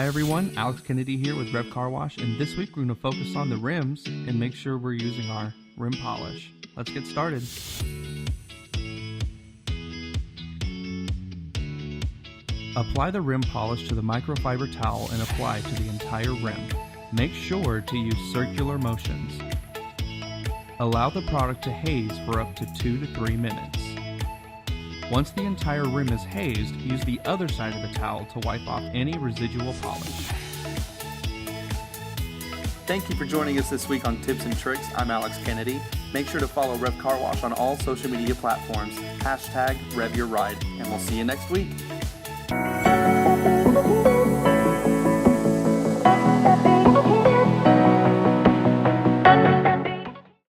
Hi everyone, Alex Kennedy here with REV Car Wash, and this week we're going to focus on the rims and make sure we're using our rim polish. Let's get started. Apply the rim polish to the microfiber towel and apply to the entire rim. Make sure to use circular motions. Allow the product to haze for up to 2 to 3 minutes. Once the entire rim is hazed, use the other side of the towel to wipe off any residual polish. Thank you for joining us this week on Tips and Tricks. I'm Alex Kennedy. Make sure to follow REV Car Wash on all social media platforms. #RevYourRide, and we'll see you next week.